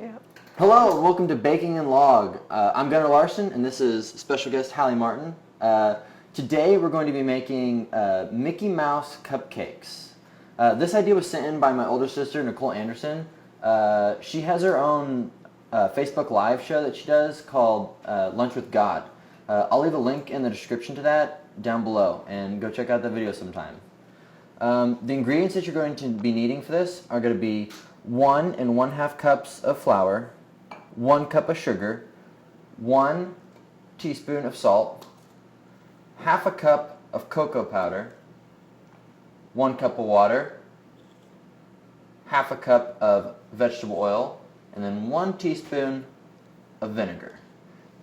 Yeah. Hello, and welcome to Baking and Log. I'm Gunnar Larson, and this is special guest Hallie Martin. Today we're going to be making Mickey Mouse cupcakes. This idea was sent in by my older sister, Nicole Anderson. She has her own Facebook Live show that she does called Lunch with God. I'll leave a link in the description to that down below, and go check out that video sometime. The ingredients that you're going to be needing for this are going to be 1 1/2 cups of flour, 1 cup of sugar, 1 teaspoon of salt, 1/2 cup of cocoa powder, 1 cup of water, 1/2 cup of vegetable oil, and then 1 teaspoon of vinegar.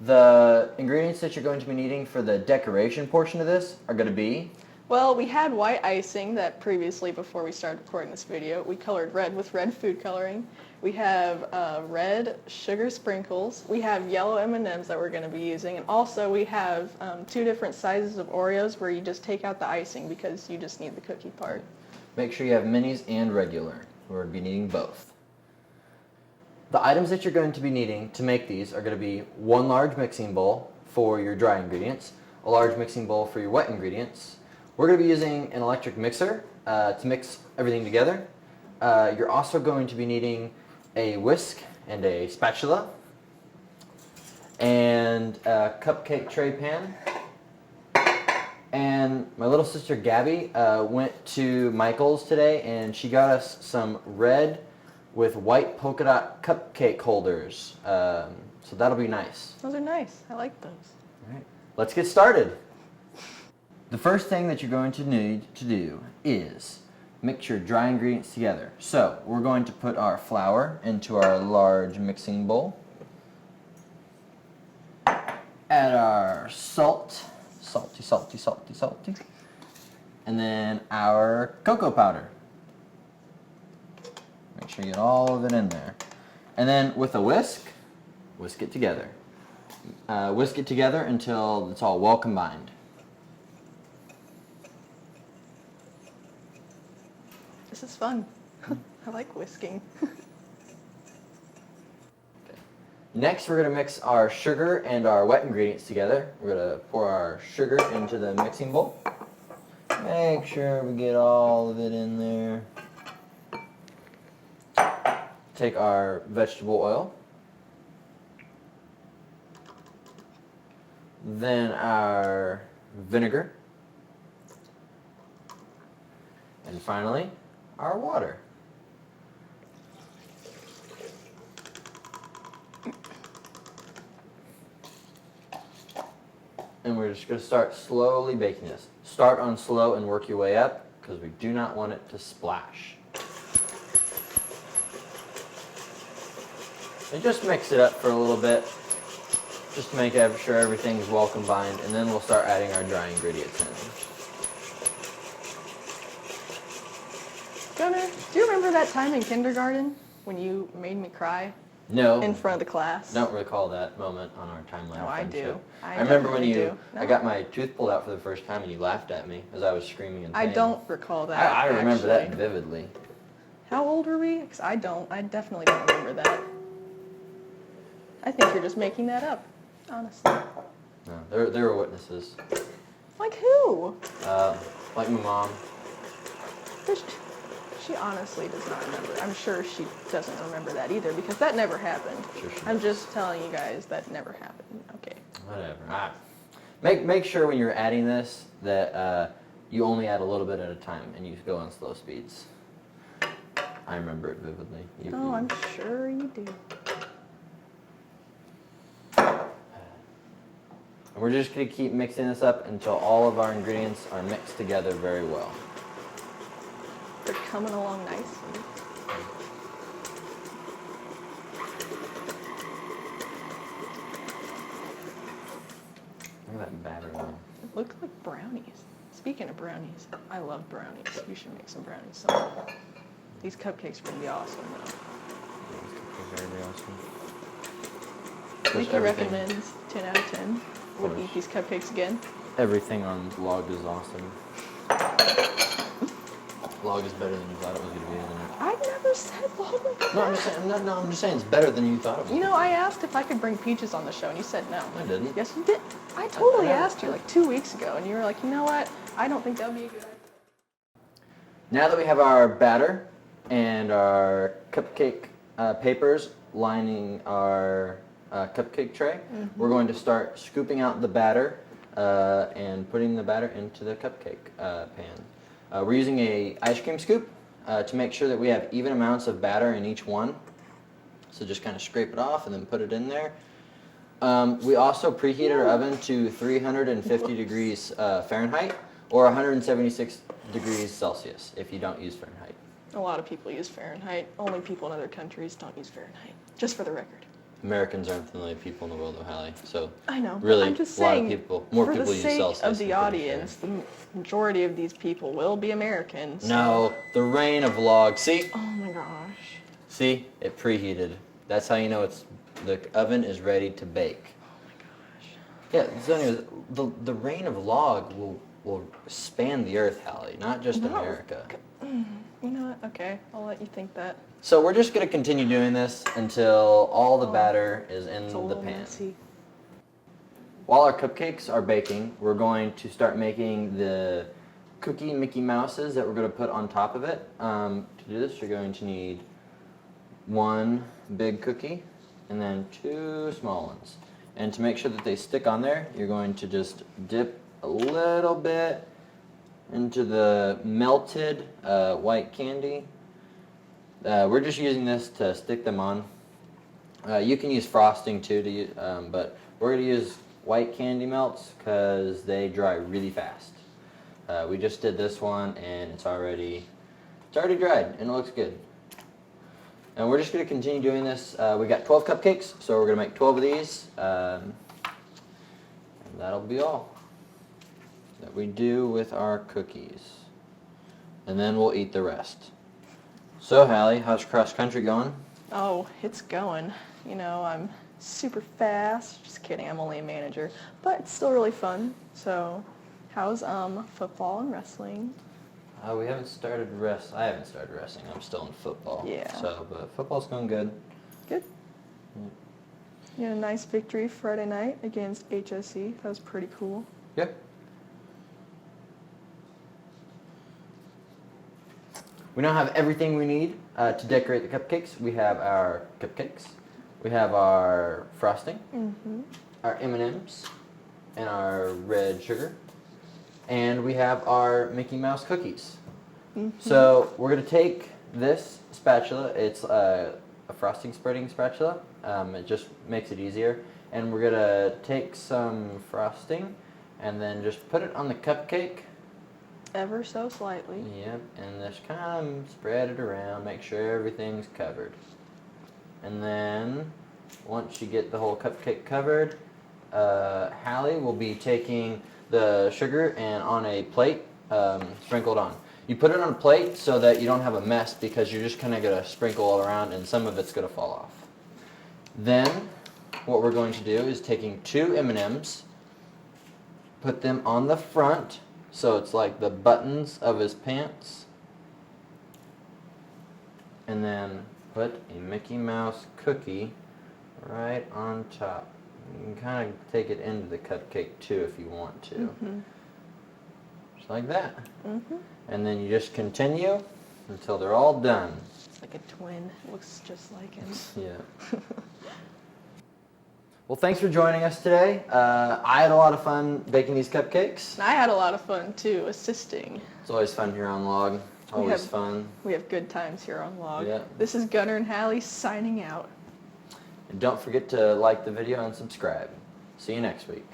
The ingredients that you're going to be needing for the decoration portion of this are going to be... Well, we had white icing that previously, before we started recording this video, we colored red with red food coloring. We have red sugar sprinkles. We have yellow M&Ms that we're going to be using. And also we have 2 different sizes of Oreos where you just take out the icing because you just need the cookie part. Make sure you have minis and regular. We're going to be needing both. The items that you're going to be needing to make these are going to be 1 large mixing bowl for your dry ingredients, a large mixing bowl for your wet ingredients. We're going to be using an electric mixer to mix everything together. You're also going to be needing a whisk and a spatula, and a cupcake tray pan. And my little sister Gabby went to Michael's today, and she got us some red with white polka dot cupcake holders. So that'll be nice. Those are nice. I like those. All right, let's get started. The first thing that you're going to need to do is mix your dry ingredients together. So we're going to put our flour into our large mixing bowl. Add our salt, salty. And then our cocoa powder. Make sure you get all of it in there. And then with a whisk it together. Whisk it together until it's all well combined. This is fun. I like whisking. Next, we're going to mix our sugar and our wet ingredients together. We're going to pour our sugar into the mixing bowl. Make sure we get all of it in there. Take our vegetable oil. Then our vinegar. And finally, our water. And we're just going to start slowly baking this. Start on slow and work your way up, because we do not want it to splash. And just mix it up for a little bit, just to make sure everything's well combined, and then we'll start adding our dry ingredients in. Gunnar, do you remember that time in kindergarten when you made me cry? No. In front of the class? Don't recall that moment on our timeline. No, I do. I remember when do. I got my tooth pulled out for the first time and you laughed at me as I was screaming in pain. I don't recall that. I remember that actually. vividly. How old were we? 'Cause I definitely don't remember that. I think you're just making that up, honestly. No, there were witnesses. Like who? Like my mom. She honestly does not remember. I'm sure she doesn't remember that either, because that never happened. Sure she I'm does. just telling you guys that never happened. Okay. Whatever. Make sure when you're adding this that you only add a little bit at a time and you go on slow speeds. I remember it vividly. I'm sure you do. And we're just going to keep mixing this up until all of our ingredients are mixed together very well. They're coming along nicely. Look at that batter one. It looked like brownies. Speaking of brownies, I love brownies. You should make some brownies sometime. These cupcakes are going to be awesome, though. Very, very awesome. Mickey recommends 10 out of 10. Would eat these cupcakes again. Everything on L.O.G is awesome. L.O.G is better than you thought it was going to be, isn't it? I never said L.O.G was No, I'm just saying. No, I'm just saying it's better than you thought it was. You know, I asked if I could bring peaches on the show, and you said no. I didn't. Yes, you did. I totally asked you like 2 weeks ago, and you were like, you know what? I don't think that would be a good idea. Now that we have our batter and our cupcake papers lining our cupcake tray, we're going to start scooping out the batter and putting the batter into the cupcake pan. We're using a ice cream scoop to make sure that we have even amounts of batter in each one. So just kind of scrape it off and then put it in there. We also preheated our oven to 350 degrees Fahrenheit or 176 degrees Celsius if you don't use Fahrenheit. A lot of people use Fahrenheit. Only people in other countries don't use Fahrenheit. Just for the record. Americans aren't the only people in the world, Hallie. So I know. really, I'm just a lot saying, of people, more people use Celsius. For the sake of the I'm pretty audience, sure. the majority of these people will be Americans. So. No, the reign of L.O.G. See? Oh my gosh. See? It preheated. That's how you know the oven is ready to bake. Oh my gosh. Yeah, so anyways, the reign of L.O.G. will span the earth, Hallie, not just America. You know what? Okay, I'll let you think that. So we're just going to continue doing this until all the batter is in It's a the little pan. messy. While our cupcakes are baking, we're going to start making the cookie Mickey Mouses that we're going to put on top of it. To do this, you're going to need one big cookie and then two small ones. And to make sure that they stick on there, you're going to just dip a little bit into the melted white candy. We're just using this to stick them on. You can use frosting too, but we're going to use white candy melts because they dry really fast. We just did this one and it's already dried and it looks good. And we're just going to continue doing this. We got 12 cupcakes, so we're going to make 12 of these. And that'll be all that we do with our cookies. And then we'll eat the rest. So, Hallie, how's cross country going? Oh, it's going. You know, I'm super fast. Just kidding, I'm only a manager. But it's still really fun. So, how's football and wrestling? We haven't started I haven't started wrestling. I'm still in football. Yeah. So, but football's going good. Good. You had a nice victory Friday night against HSE. That was pretty cool. Yep. We now have everything we need to decorate the cupcakes. We have our cupcakes, we have our frosting, our M&Ms, and our red sugar, and we have our Mickey Mouse cookies. So we're going to take this spatula, it's a frosting spreading spatula, it just makes it easier, and we're going to take some frosting and then just put it on the cupcake. Ever so slightly. Yep, and just kind of spread it around, make sure everything's covered. And then, once you get the whole cupcake covered, Hallie will be taking the sugar and on a plate, sprinkled on. You put it on a plate so that you don't have a mess because you're just kind of going to sprinkle all around and some of it's going to fall off. Then, what we're going to do is taking two M&Ms, put them on the front, so it's like the buttons of his pants. And then put a Mickey Mouse cookie right on top. You can kind of take it into the cupcake too if you want to. Just like that. And then you just continue until they're all done. Like a twin. Looks just like him. Yeah. Well, thanks for joining us today. I had a lot of fun baking these cupcakes. And I had a lot of fun too, assisting. It's always fun here on L.O.G. Always fun. We have good times here on L.O.G. Yeah. This is Gunnar and Hallie signing out. And don't forget to like the video and subscribe. See you next week.